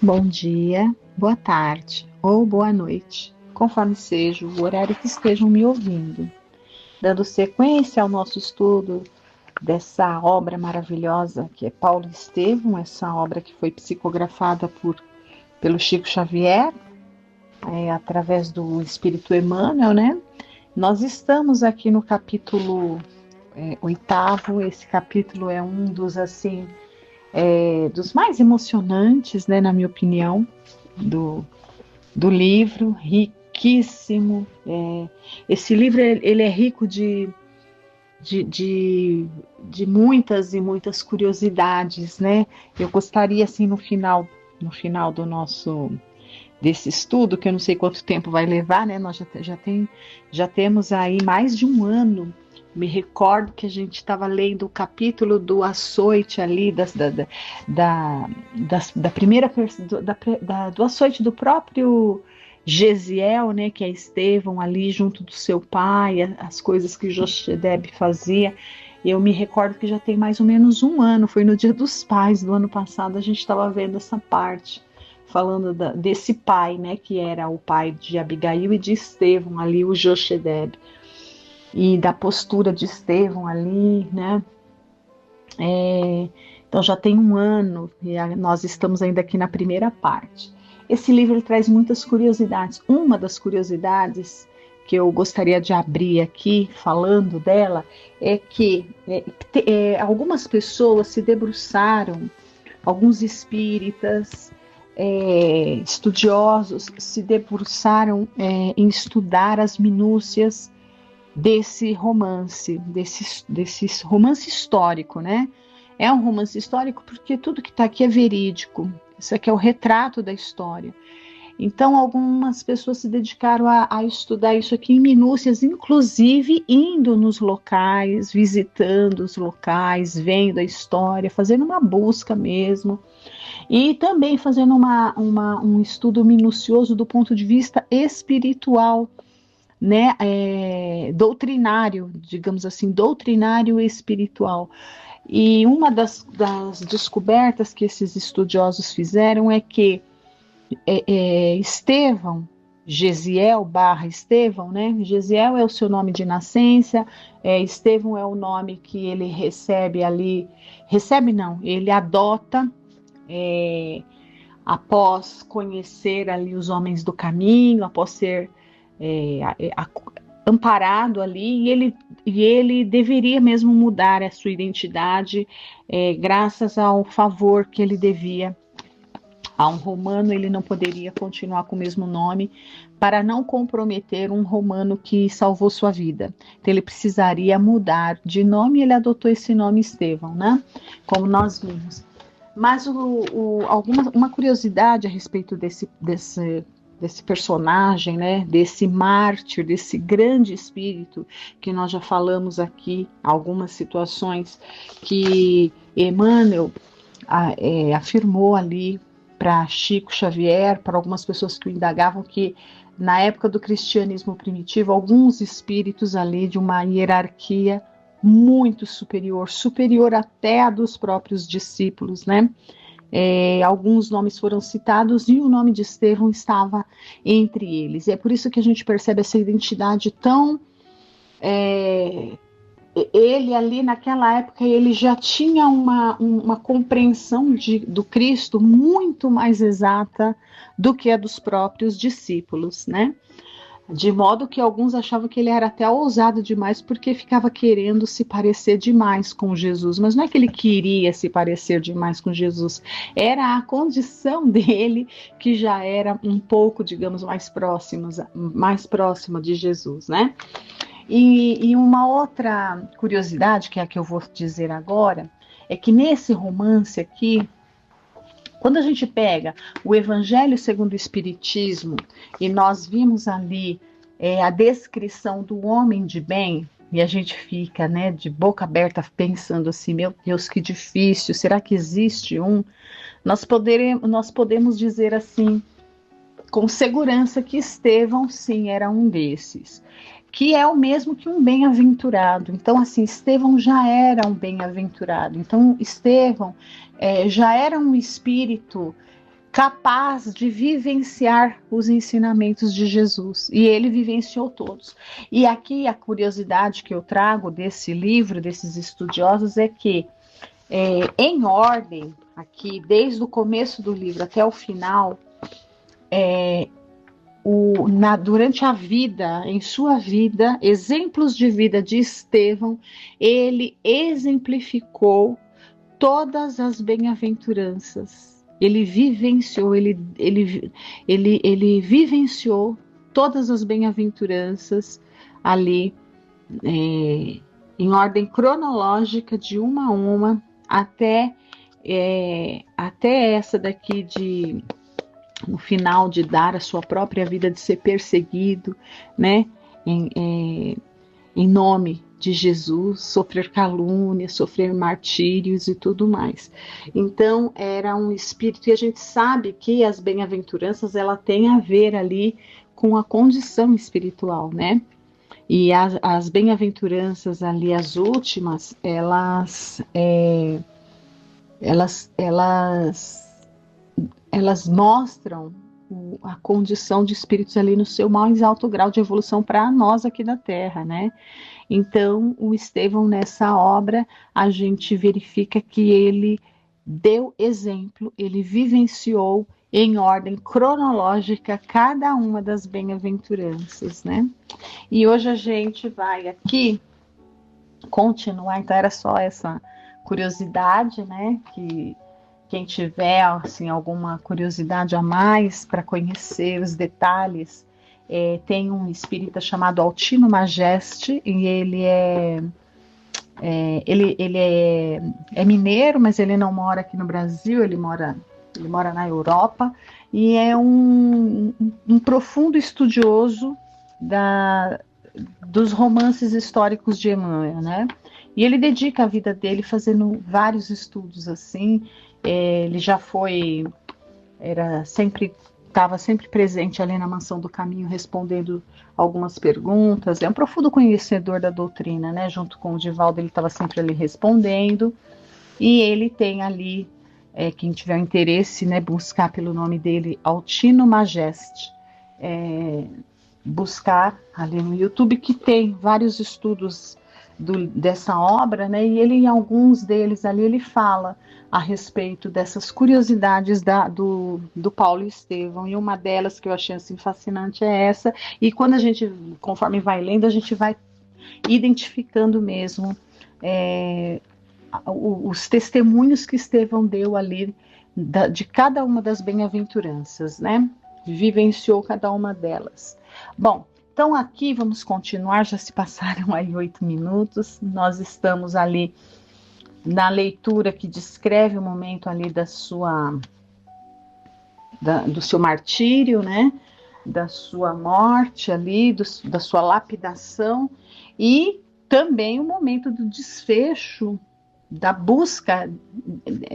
Bom dia, boa tarde ou boa noite, conforme seja o horário que estejam me ouvindo. Dando sequência ao nosso estudo dessa obra maravilhosa que é Paulo Estevam, essa obra que foi psicografada pelo Chico Xavier, através do Espírito Emmanuel, né? Nós estamos aqui no capítulo oitavo. Esse capítulo é um dos, assim, dos mais emocionantes, né, na minha opinião, do, do livro, riquíssimo. Esse livro ele é rico de, de, de muitas e muitas curiosidades, né? Eu gostaria, assim, no final do nosso desse estudo, que eu não sei quanto tempo vai levar, né? Nós já temos aí mais de um ano. Me recordo que a gente estava lendo o capítulo do açoite ali, da primeira do açoite do próprio Gesiel, né, que é Estevão ali junto do seu pai, as coisas que Jochebed fazia. Eu me recordo que já tem mais ou menos um ano, foi no Dia dos Pais do ano passado, a gente estava vendo essa parte, falando desse pai, né, que era o pai de Abigail e de Estevão ali, o Jochebed, e da postura de Estevão ali, né. Então já tem um ano e nós estamos ainda aqui na primeira parte. Esse livro ele traz muitas curiosidades. Uma das curiosidades que eu gostaria de abrir aqui, falando dela, é que algumas pessoas se debruçaram, alguns espíritas, estudiosos, se debruçaram em estudar as minúcias desse romance histórico, né? É um romance histórico porque tudo que está aqui é verídico. Isso aqui é o retrato da história. Então, algumas pessoas se dedicaram a estudar isso aqui em minúcias, inclusive indo nos locais, visitando os locais, vendo a história, fazendo uma busca mesmo. E também fazendo um estudo minucioso do ponto de vista espiritual, né, doutrinário, digamos assim, doutrinário e espiritual. E uma das descobertas que esses estudiosos fizeram é que Estevão, Gesiel barra Estevão, né? Gesiel é o seu nome de nascença, Estevão é o nome que ele recebe ali, recebe não, ele adota após conhecer ali os homens do caminho, após ser amparado ali, e ele deveria mesmo mudar a sua identidade, graças ao favor que ele devia a um romano. Ele não poderia continuar com o mesmo nome para não comprometer um romano que salvou sua vida. Então ele precisaria mudar de nome, e ele adotou esse nome Estevão, né? Como nós vimos. Mas uma curiosidade a respeito desse personagem, né, desse mártir, desse grande espírito, que nós já falamos aqui, algumas situações que Emmanuel afirmou ali para Chico Xavier, para algumas pessoas que o indagavam, que na época do cristianismo primitivo, alguns espíritos ali de uma hierarquia muito superior até a dos próprios discípulos, né? Alguns nomes foram citados e o nome de Estevão estava entre eles. É por isso que a gente percebe essa identidade tão... ele ali naquela época, ele já tinha uma compreensão do Cristo muito mais exata do que a dos próprios discípulos, né? De modo que alguns achavam que ele era até ousado demais, porque ficava querendo se parecer demais com Jesus. Mas não é que ele queria se parecer demais com Jesus, era a condição dele que já era um pouco, digamos, mais próxima de Jesus, né? E uma outra curiosidade, que é a que eu vou dizer agora, é que nesse romance aqui, quando a gente pega o Evangelho segundo o Espiritismo e nós vimos ali a descrição do homem de bem, e a gente fica, né, de boca aberta pensando assim, meu Deus, que difícil, será que existe um? Nós podemos dizer assim, com segurança, que Estevão sim era um desses, que é o mesmo que um bem-aventurado. Então, assim, Estevão já era um bem-aventurado. Então, Estevão já era um espírito capaz de vivenciar os ensinamentos de Jesus, e ele vivenciou todos. E aqui a curiosidade que eu trago desse livro, desses estudiosos, é que em ordem, aqui desde o começo do livro até o final, durante a vida, em sua vida, exemplos de vida de Estevão, ele exemplificou todas as bem-aventuranças. Ele vivenciou, ele vivenciou todas as bem-aventuranças ali, em ordem cronológica, de uma a uma, até essa daqui no final de dar a sua própria vida, de ser perseguido, né, em nome de Jesus, sofrer calúnia, sofrer martírios e tudo mais. Então, era um espírito, e a gente sabe que as bem-aventuranças, ela tem a ver ali com a condição espiritual, né? E as bem-aventuranças ali, as últimas, elas mostram a condição de espíritos ali no seu mais alto grau de evolução para nós aqui da Terra, né? Então, o Estevão, nessa obra, a gente verifica que ele deu exemplo, ele vivenciou em ordem cronológica cada uma das bem-aventuranças, né? E hoje a gente vai aqui continuar, então era só essa curiosidade, né? Que quem tiver assim, alguma curiosidade a mais para conhecer os detalhes, tem um espírita chamado Altino Majeste, e ele é mineiro, mas ele não mora aqui no Brasil, ele mora na Europa, e é um profundo estudioso dos romances históricos de Emmanuel, né? E ele dedica a vida dele fazendo vários estudos assim. Ele já estava sempre presente ali na Mansão do Caminho, respondendo algumas perguntas. É um profundo conhecedor da doutrina, né? Junto com o Divaldo, ele estava sempre ali respondendo. E ele tem ali, quem tiver interesse, né, buscar pelo nome dele, Altino Majeste. Buscar ali no YouTube, que tem vários estudos dessa obra, né? E ele, em alguns deles ali, ele fala a respeito dessas curiosidades do Paulo Estevão, e uma delas que eu achei assim fascinante é essa, e quando a gente, conforme vai lendo, a gente vai identificando mesmo os testemunhos que Estevão deu ali de cada uma das bem-aventuranças, né? Vivenciou cada uma delas. Bom, então aqui vamos continuar, já se passaram aí 8 minutos, nós estamos ali na leitura que descreve o momento ali do seu martírio, né? Da sua morte ali, da sua lapidação, e também o momento do desfecho da busca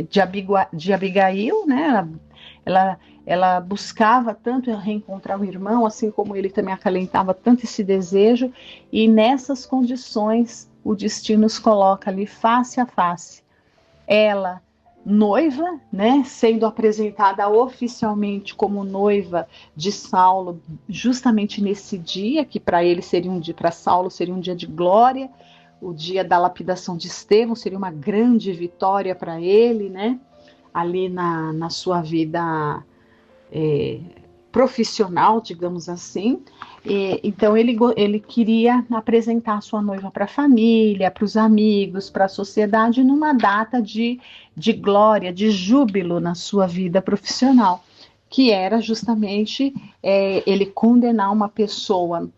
de Abigail, né? Ela buscava tanto reencontrar o irmão, assim como ele também acalentava tanto esse desejo, e nessas condições o destino os coloca ali face a face. Ela, noiva, né, sendo apresentada oficialmente como noiva de Saulo, justamente nesse dia, que para ele seria um dia, para Saulo seria um dia de glória, o dia da lapidação de Estevão seria uma grande vitória para ele, né, ali na sua vida profissional, digamos assim. Então ele queria apresentar sua noiva para a família, para os amigos, para a sociedade, numa data de glória, de júbilo na sua vida profissional, que era justamente ele condenar uma pessoa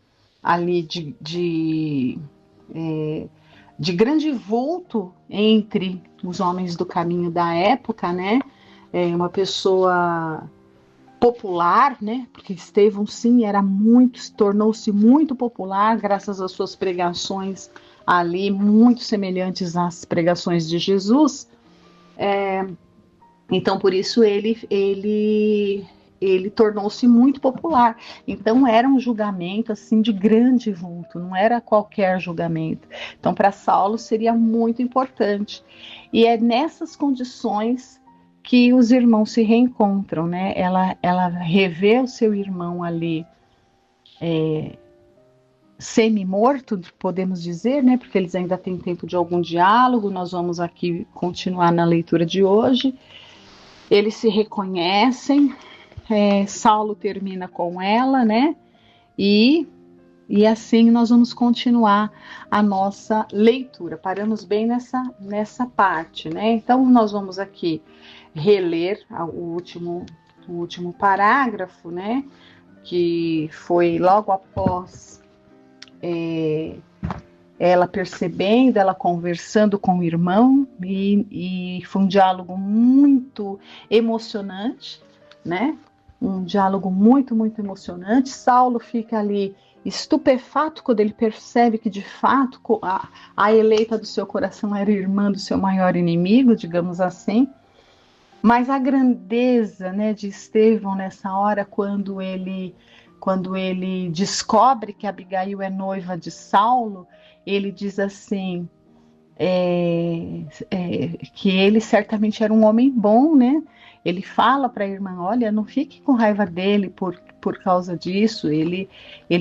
ali de grande vulto entre os homens do caminho da época, né? Uma pessoa popular, né? Porque Estevão, sim, tornou-se muito popular graças às suas pregações ali, muito semelhantes às pregações de Jesus. Então, por isso ele tornou-se muito popular. Então, era um julgamento assim de grande vulto, não era qualquer julgamento. Então, para Saulo seria muito importante. E é nessas condições que os irmãos se reencontram, né? Ela revê o seu irmão ali semi-morto, podemos dizer, né? Porque eles ainda têm tempo de algum diálogo. Nós vamos aqui continuar na leitura de hoje. Eles se reconhecem, Saulo termina com ela, né? E assim nós vamos continuar a nossa leitura. Paramos bem nessa parte, né? Então nós vamos aqui reler o último parágrafo, né? Que foi logo após ela percebendo, ela conversando com o irmão, e foi um diálogo muito emocionante, né? Um diálogo muito, muito emocionante. Saulo fica ali estupefato quando ele percebe que de fato a eleita do seu coração era irmã do seu maior inimigo, digamos assim. Mas a grandeza, né, de Estevão nessa hora, quando ele descobre que Abigail é noiva de Saulo, ele diz assim, que ele certamente era um homem bom, né? Ele fala para a irmã, olha, não fique com raiva dele por causa disso, ele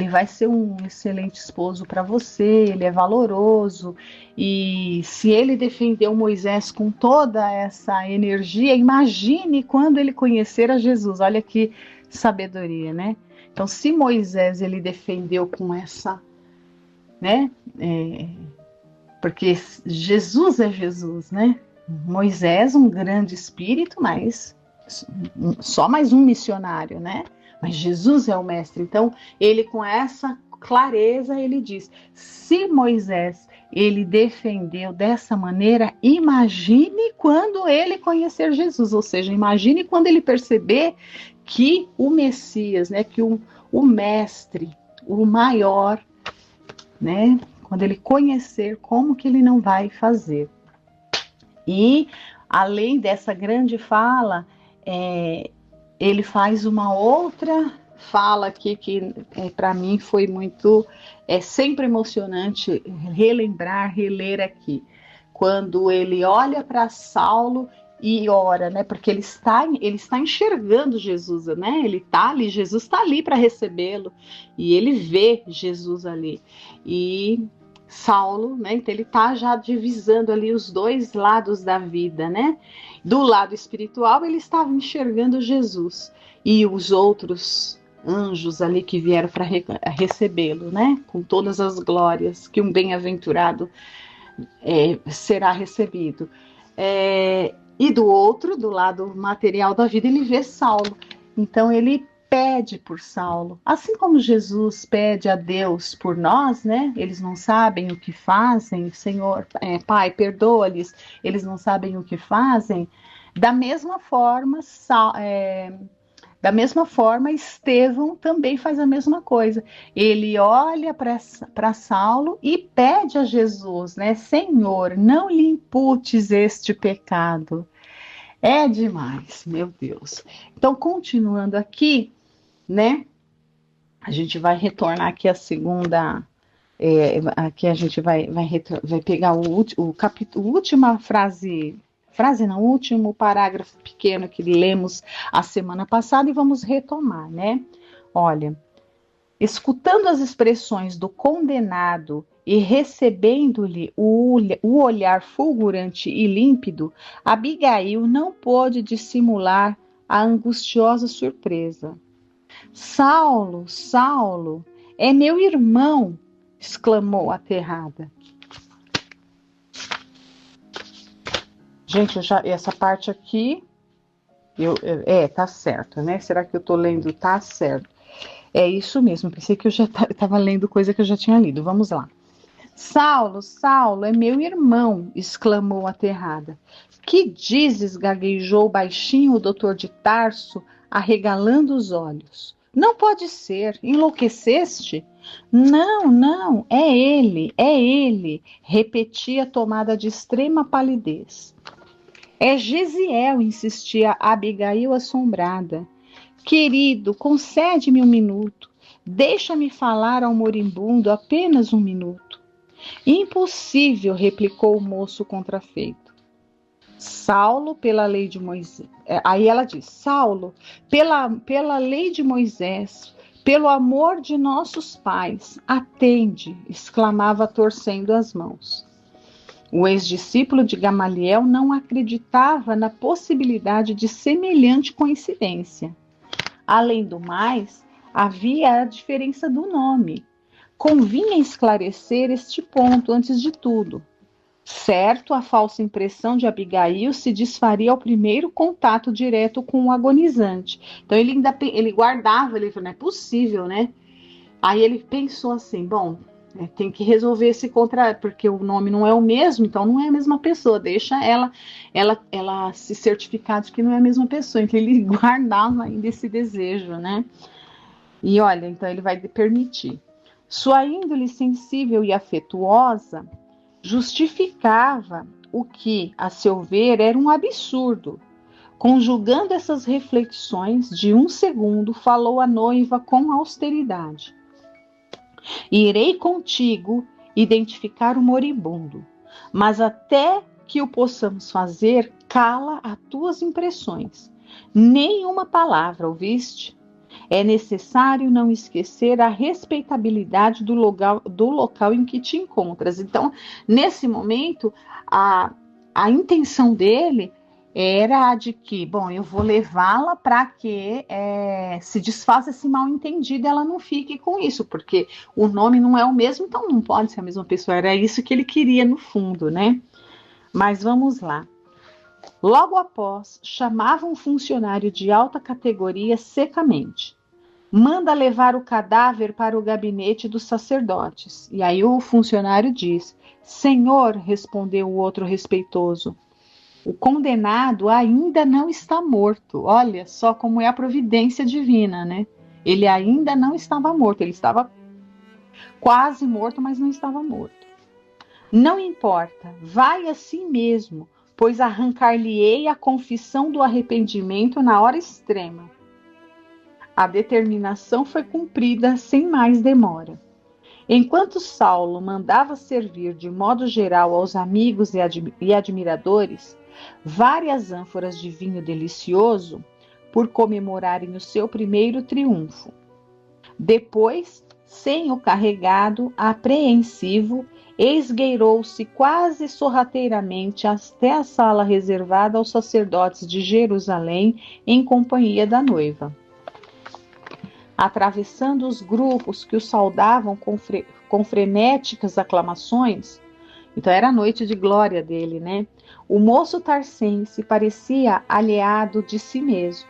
vai ser um excelente esposo para você, ele é valoroso, e se ele defendeu Moisés com toda essa energia, imagine quando ele conhecer a Jesus. Olha que sabedoria, né? Então, se Moisés ele defendeu com essa, né? Porque Jesus é Jesus, né? Moisés, um grande espírito, mas só mais um missionário, né? Mas Jesus é o mestre. Então, ele com essa clareza, ele diz, se Moisés, ele defendeu dessa maneira, imagine quando ele conhecer Jesus, ou seja, imagine quando ele perceber que o Messias, né, que o mestre, o maior, né, quando ele conhecer, como que ele não vai fazer. E, além dessa grande fala, ele faz uma outra fala aqui que para mim foi muito, sempre emocionante reler aqui. Quando ele olha para Saulo e ora, né? Porque ele está enxergando Jesus, né? Ele está ali, Jesus está ali para recebê-lo e ele vê Jesus ali. E Saulo, né? Então ele está já divisando ali os dois lados da vida, né? Do lado espiritual ele estava enxergando Jesus e os outros anjos ali que vieram para recebê-lo, né? Com todas as glórias que um bem-aventurado será recebido. E do outro, do lado material da vida, ele vê Saulo. Então ele pede por Saulo, assim como Jesus pede a Deus por nós, né? Eles não sabem o que fazem, Senhor, Pai, perdoa-lhes, eles não sabem o que fazem. Da mesma forma, Estevão também faz a mesma coisa. Ele olha para Saulo e pede a Jesus, né? Senhor, não lhe imputes este pecado. É demais, meu Deus. Então, continuando aqui, né? A gente vai retornar aqui a segunda. Aqui a gente vai pegar o capítulo, última frase não, o último parágrafo pequeno que lemos a semana passada e vamos retomar, né? Olha, escutando as expressões do condenado e recebendo-lhe o olhar fulgurante e límpido, Abigail não pôde dissimular a angustiosa surpresa. Saulo, Saulo, é meu irmão, exclamou aterrada. Gente, essa parte aqui, tá certo, né? Será que eu tô lendo? Tá certo. É isso mesmo, pensei que eu já estava lendo coisa que eu já tinha lido. Vamos lá. Saulo, Saulo, é meu irmão, exclamou aterrada. Que dizes? Gaguejou baixinho o doutor de Tarso, arregalando os olhos. Não pode ser, enlouqueceste? Não, não, é ele, repetia tomada de extrema palidez. É Gesiel, insistia Abigail assombrada. Querido, concede-me um minuto. Deixa-me falar ao moribundo apenas um minuto. Impossível, replicou o moço contrafeito. Saulo, pela lei de Moisés. Aí ela diz: Saulo, pela lei de Moisés, pelo amor de nossos pais, atende, exclamava torcendo as mãos. O ex-discípulo de Gamaliel não acreditava na possibilidade de semelhante coincidência. Além do mais, havia a diferença do nome. Convinha esclarecer este ponto antes de tudo. Certo, a falsa impressão de Abigail se desfaria ao primeiro contato direto com o agonizante. Então ele guardava, ele falou, não é possível, né? Aí ele pensou assim, bom, tem que resolver esse porque o nome não é o mesmo, então não é a mesma pessoa, deixa ela se certificar de que não é a mesma pessoa. Então ele guardava ainda esse desejo, né? E olha, então ele vai permitir. Sua índole sensível e afetuosa justificava o que, a seu ver, era um absurdo. Conjugando essas reflexões, de um segundo, falou a noiva com austeridade: Irei contigo identificar o moribundo, mas até que o possamos fazer, cala as tuas impressões. Nenhuma palavra, ouviste? É necessário não esquecer a respeitabilidade do local em que te encontras. Então, nesse momento, a intenção dele era a de que, bom, eu vou levá-la para que se desfaça esse mal-entendido e ela não fique com isso, porque o nome não é o mesmo, então não pode ser a mesma pessoa. Era isso que ele queria no fundo, né? Mas vamos lá. Logo após, chamava um funcionário de alta categoria secamente: manda levar o cadáver para o gabinete dos sacerdotes. E aí o funcionário diz: Senhor, respondeu o outro respeitoso, o condenado ainda não está morto. Olha só como é a providência divina, né? Ele ainda não estava morto, ele estava quase morto, mas não estava morto. Não importa, vai assim mesmo, pois arrancar-lhe-ei a confissão do arrependimento na hora extrema. A determinação foi cumprida sem mais demora. Enquanto Saulo mandava servir de modo geral aos amigos e admiradores várias ânforas de vinho delicioso por comemorarem o seu primeiro triunfo. Depois, sem o carregado, apreensivo, esgueirou-se quase sorrateiramente até a sala reservada aos sacerdotes de Jerusalém em companhia da noiva. Atravessando os grupos que o saudavam com frenéticas aclamações, então era a noite de glória dele, né? O moço tarsense parecia alheado de si mesmo.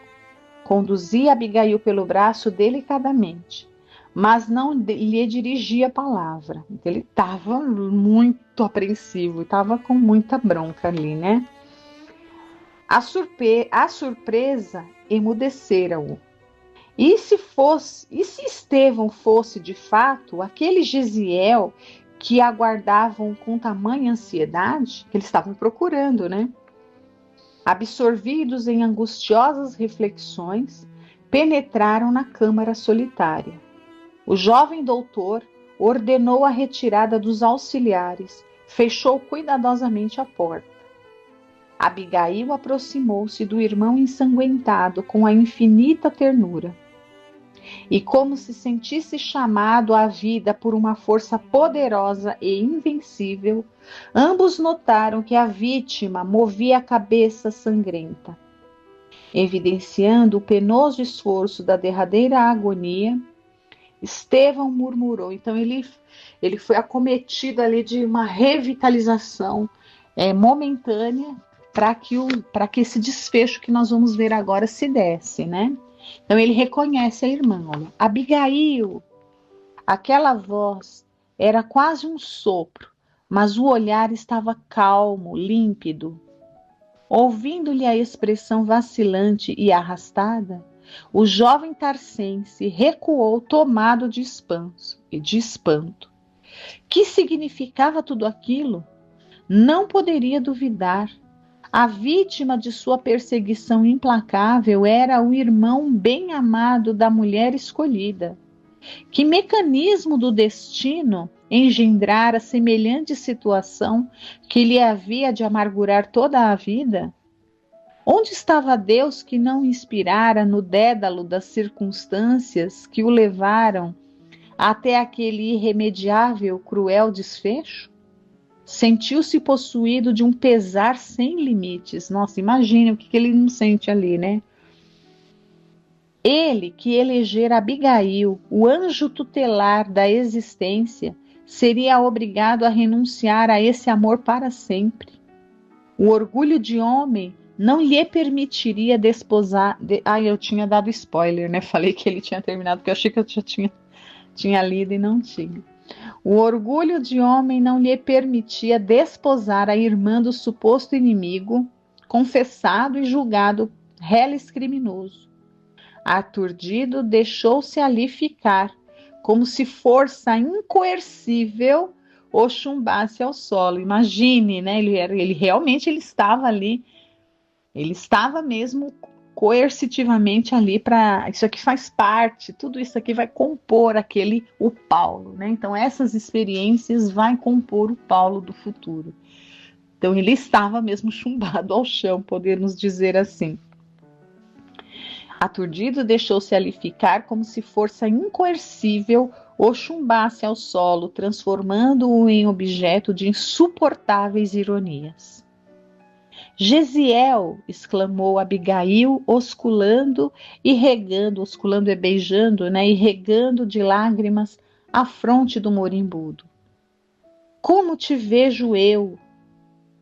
Conduzia Abigail pelo braço delicadamente, mas não lhe dirigia a palavra. Então, ele estava muito apreensivo, estava com muita bronca ali, né? A surpresa emudecera-o. E se Estevão fosse de fato aquele Gesiel que aguardavam com tamanha ansiedade, que eles estavam procurando, né? Absorvidos em angustiosas reflexões, penetraram na câmara solitária. O jovem doutor ordenou a retirada dos auxiliares, fechou cuidadosamente a porta. Abigail aproximou-se do irmão ensanguentado com a infinita ternura. E como se sentisse chamado à vida por uma força poderosa e invencível, ambos notaram que a vítima movia a cabeça sangrenta. Evidenciando o penoso esforço da derradeira agonia, Estevão murmurou. Então ele foi acometido ali de uma revitalização momentânea para que esse desfecho que nós vamos ver agora se desse, né? Então ele reconhece a irmã, olha, Abigail. Aquela voz era quase um sopro, mas o olhar estava calmo, límpido. Ouvindo-lhe a expressão vacilante e arrastada, o jovem tarsense recuou tomado de espanto. Que significava tudo aquilo? Não poderia duvidar. A vítima de sua perseguição implacável era o irmão bem amado da mulher escolhida. Que mecanismo do destino engendrara semelhante situação que lhe havia de amargurar toda a vida? Onde estava Deus que não inspirara no dédalo das circunstâncias que o levaram até aquele irremediável, cruel desfecho? Sentiu-se possuído de um pesar sem limites. Nossa, imagine o que ele não sente ali, né? Ele que elegera Abigail, o anjo tutelar da existência, seria obrigado a renunciar a esse amor para sempre. O orgulho de homem não lhe permitiria desposar... eu tinha dado spoiler, né? Falei que ele tinha terminado, porque eu achei que eu já tinha lido e não tinha. O orgulho de homem não lhe permitia desposar a irmã do suposto inimigo, confessado e julgado reles criminoso. Aturdido, deixou-se ali ficar, como se força incoercível o chumbasse ao solo. Imagine, né? Ele realmente estava ali, ele estava mesmo coercitivamente ali para isso aqui faz parte, tudo isso aqui vai compor o Paulo, né? Então essas experiências vai compor o Paulo do futuro. Então ele estava mesmo chumbado ao chão, podemos dizer assim. Aturdido, deixou-se ali ficar como se força incoercível o chumbasse ao solo, transformando-o em objeto de insuportáveis ironias. Gesiel, exclamou Abigail, osculando é beijando, né, e regando de lágrimas a fronte do moribundo. Como te vejo eu?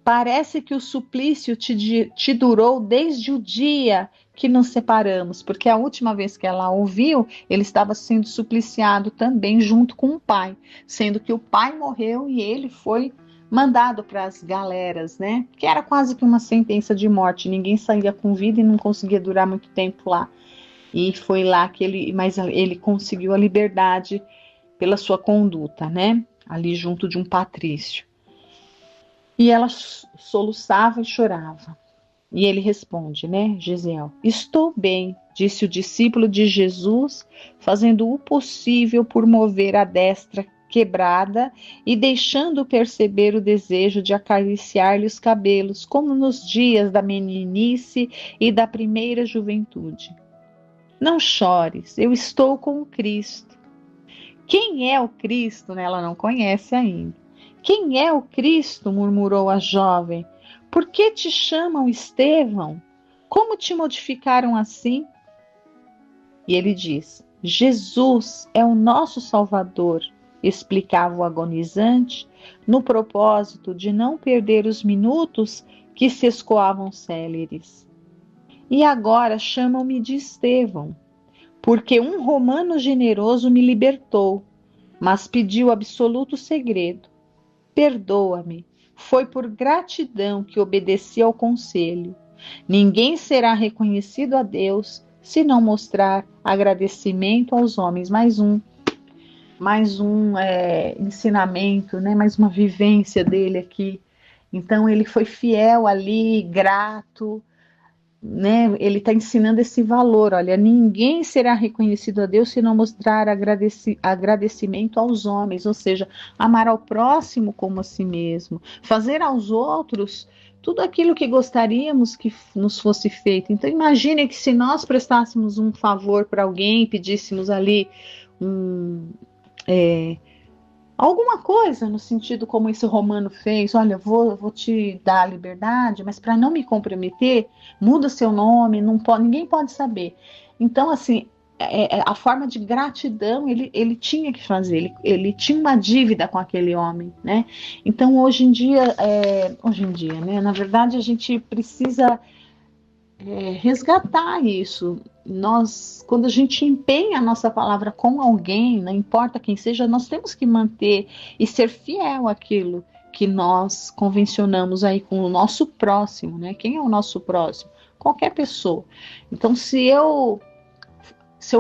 Parece que o suplício te durou desde o dia que nos separamos, porque a última vez que ela ouviu, ele estava sendo supliciado também junto com o pai, sendo que o pai morreu e ele foi mandado para as galeras, né? Que era quase que uma sentença de morte, ninguém saía com vida e não conseguia durar muito tempo lá. E foi lá que ele conseguiu a liberdade pela sua conduta, né? Ali junto de um patrício. E ela soluçava e chorava. E ele responde, né, Gesiel? Estou bem, disse o discípulo de Jesus, fazendo o possível por mover a destra quebrada e deixando perceber o desejo de acariciar-lhe os cabelos, como nos dias da meninice e da primeira juventude. Não chores, eu estou com o Cristo. Quem é o Cristo? Né? Ela não conhece ainda. Quem é o Cristo? Murmurou a jovem. Por que te chamam Estevão? Como te modificaram assim? E ele diz, Jesus é o nosso Salvador, explicava o agonizante, no propósito de não perder os minutos que se escoavam céleres. E agora chamam-me de Estevão, porque um romano generoso me libertou, mas pediu absoluto segredo. Perdoa-me, foi por gratidão que obedeci ao conselho. Ninguém será reconhecido a Deus se não mostrar agradecimento aos homens. Mais um ensinamento, né? Mais uma vivência dele aqui. Então ele foi fiel ali, grato, né? Ele está ensinando esse valor. Olha, ninguém será reconhecido a Deus se não mostrar agradecimento aos homens, ou seja, amar ao próximo como a si mesmo, fazer aos outros tudo aquilo que gostaríamos que nos fosse feito. Então imagine que se nós prestássemos um favor para alguém, pedíssemos ali alguma coisa no sentido como esse romano fez, olha, vou te dar a liberdade, mas para não me comprometer, muda seu nome, ninguém pode saber. Então, assim, a forma de gratidão ele tinha que fazer, ele tinha uma dívida com aquele homem, né? Então, hoje em dia, né? Na verdade, a gente precisa resgatar isso. Quando a gente empenha a nossa palavra com alguém, não importa quem seja, nós temos que manter e ser fiel àquilo que nós convencionamos aí com o nosso próximo, né? Quem é o nosso próximo? Qualquer pessoa. Então, se eu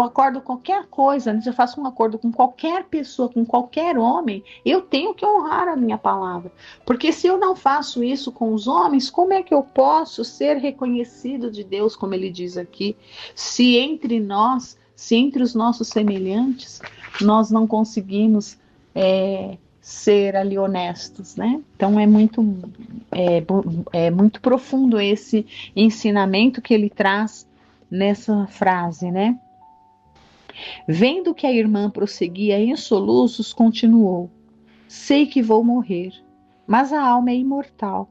acordo qualquer coisa, se eu faço um acordo com qualquer pessoa, com qualquer homem, eu tenho que honrar a minha palavra. Porque se eu não faço isso com os homens, como é que eu posso ser reconhecido de Deus, como ele diz aqui, se entre os nossos semelhantes, nós não conseguimos ser ali honestos, né? Então é muito profundo esse ensinamento que ele traz nessa frase, né? Vendo que a irmã prosseguia em soluços, continuou: sei que vou morrer, mas a alma é imortal.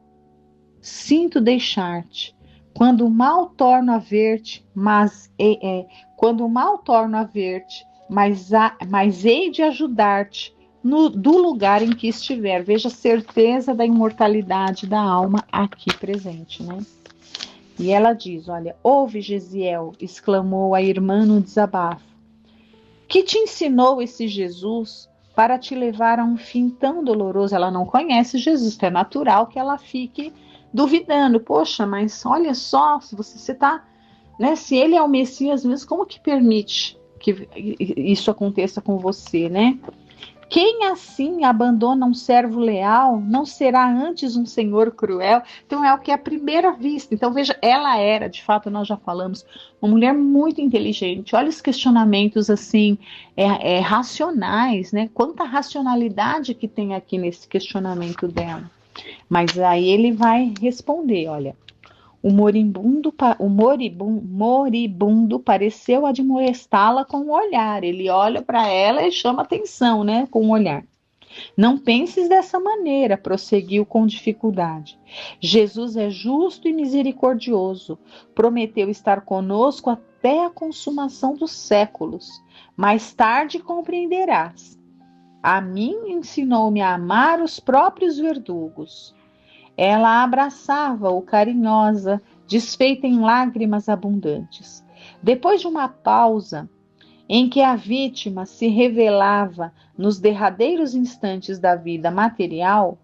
Sinto deixar-te. Quando mal torno a ver-te, quando mal torno a ver-te, mas hei de ajudar-te do lugar em que estiver. Veja a certeza da imortalidade da alma aqui presente, né? E ela diz, olha, ouve, Gesiel, exclamou a irmã no desabafo. Que te ensinou esse Jesus para te levar a um fim tão doloroso? Ela não conhece Jesus, então é natural que ela fique duvidando. Poxa, mas olha só, se você está, né? Se ele é o Messias mesmo, como que permite que isso aconteça com você, né? Quem assim abandona um servo leal não será antes um senhor cruel? Então é o que é a primeira vista. Então veja, ela era, de fato, nós já falamos, uma mulher muito inteligente. Olha os questionamentos assim, racionais, né? Quanta racionalidade que tem aqui nesse questionamento dela. Mas aí ele vai responder, olha. O moribundo pareceu admoestá-la com o olhar. Ele olha para ela e chama atenção, né, com o olhar. Não penses dessa maneira, prosseguiu com dificuldade. Jesus é justo e misericordioso. Prometeu estar conosco até a consumação dos séculos. Mais tarde compreenderás. A mim ensinou-me a amar os próprios verdugos. Ela abraçava-o carinhosa, desfeita em lágrimas abundantes. Depois de uma pausa, em que a vítima se revelava nos derradeiros instantes da vida material,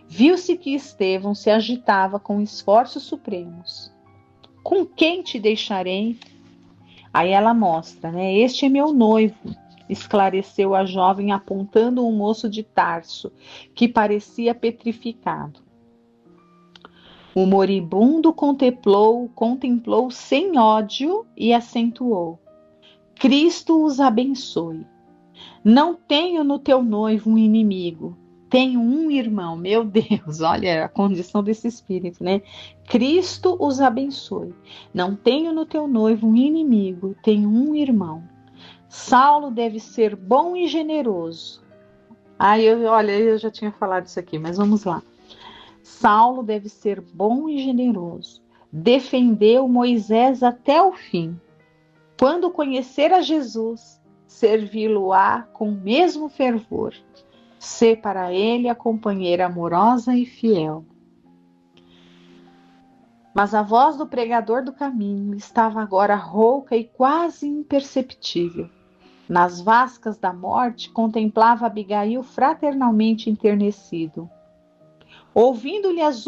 viu-se que Estevão se agitava com esforços supremos. Com quem te deixarei? Aí ela mostra, né? Este é meu noivo, esclareceu a jovem apontando um moço de Tarso, que parecia petrificado. O moribundo contemplou sem ódio e acentuou: Cristo os abençoe. Não tenho no teu noivo um inimigo, tenho um irmão. Meu Deus, olha a condição desse espírito, né? Cristo os abençoe. Não tenho no teu noivo um inimigo, tenho um irmão. Saulo deve ser bom e generoso. Eu já tinha falado isso aqui, mas vamos lá. Saulo deve ser bom e generoso. Defendeu Moisés até o fim. Quando conhecer a Jesus, servi-lo-á com o mesmo fervor. Ser para ele a companheira amorosa e fiel. Mas a voz do pregador do caminho estava agora rouca e quase imperceptível. Nas vascas da morte, contemplava Abigail fraternalmente enternecido. Ouvindo-lhe as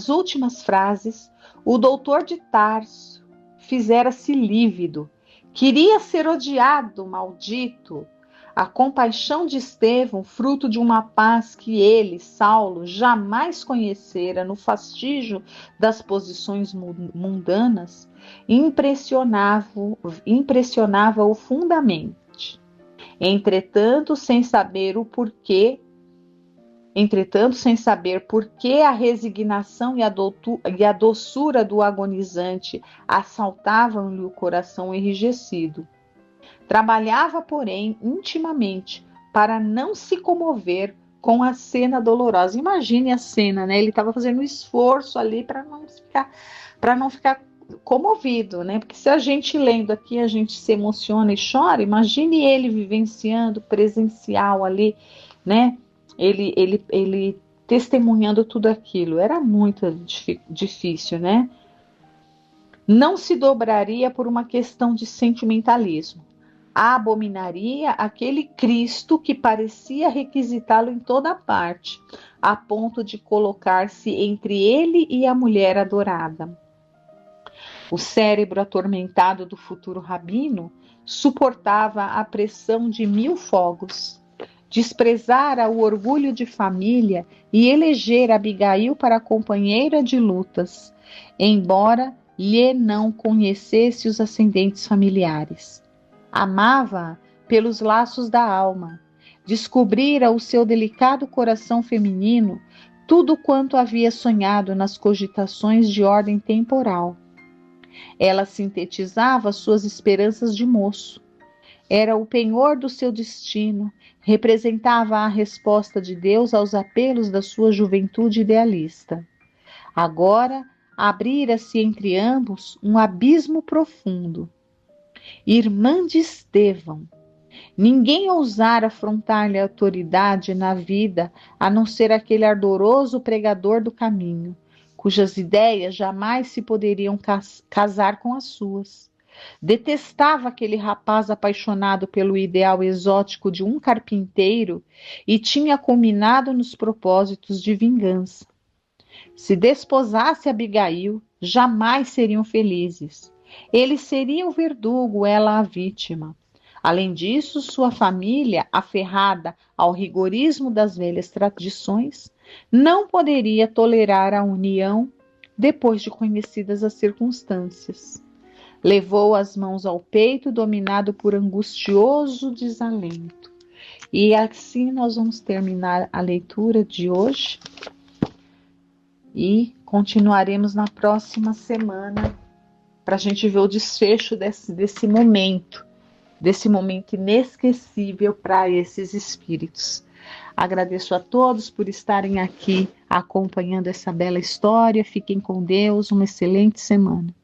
últimas frases, o doutor de Tarso fizera-se lívido. Queria ser odiado, maldito. A compaixão de Estevão, fruto de uma paz que ele, Saulo, jamais conhecera no fastígio das posições mundanas, impressionava-o fundamente. Entretanto, sem saber por que a resignação e a doçura do agonizante assaltavam-lhe o coração enrijecido. Trabalhava, porém, intimamente para não se comover com a cena dolorosa. Imagine a cena, né? Ele estava fazendo um esforço ali para não ficar comovido, né? Porque se a gente lendo aqui, a gente se emociona e chora, imagine ele vivenciando, presencial ali, né? Ele testemunhando tudo aquilo. Era muito difícil, né? Não se dobraria por uma questão de sentimentalismo. Abominaria aquele Cristo que parecia requisitá-lo em toda parte, a ponto de colocar-se entre ele e a mulher adorada. O cérebro atormentado do futuro rabino suportava a pressão de 1000 fogos. Desprezara o orgulho de família e eleger Abigail para companheira de lutas, embora lhe não conhecesse os ascendentes familiares. Amava pelos laços da alma. Descobrira o seu delicado coração feminino tudo quanto havia sonhado nas cogitações de ordem temporal. Ela sintetizava suas esperanças de moço. Era o penhor do seu destino, representava a resposta de Deus aos apelos da sua juventude idealista. Agora abrira-se entre ambos um abismo profundo. Irmã de Estevão, ninguém ousara afrontar-lhe autoridade na vida, a não ser aquele ardoroso pregador do caminho, cujas ideias jamais se poderiam casar com as suas. Detestava aquele rapaz apaixonado pelo ideal exótico de um carpinteiro e tinha culminado nos propósitos de vingança. Se desposasse Abigail, jamais seriam felizes. Ele seria o verdugo, ela a vítima. Além disso, sua família, aferrada ao rigorismo das velhas tradições, não poderia tolerar a união depois de conhecidas as circunstâncias. Levou as mãos ao peito, dominado por angustioso desalento. E assim nós vamos terminar a leitura de hoje e continuaremos na próxima semana para a gente ver o desfecho desse momento inesquecível para esses espíritos. Agradeço a todos por estarem aqui acompanhando essa bela história. Fiquem com Deus, uma excelente semana.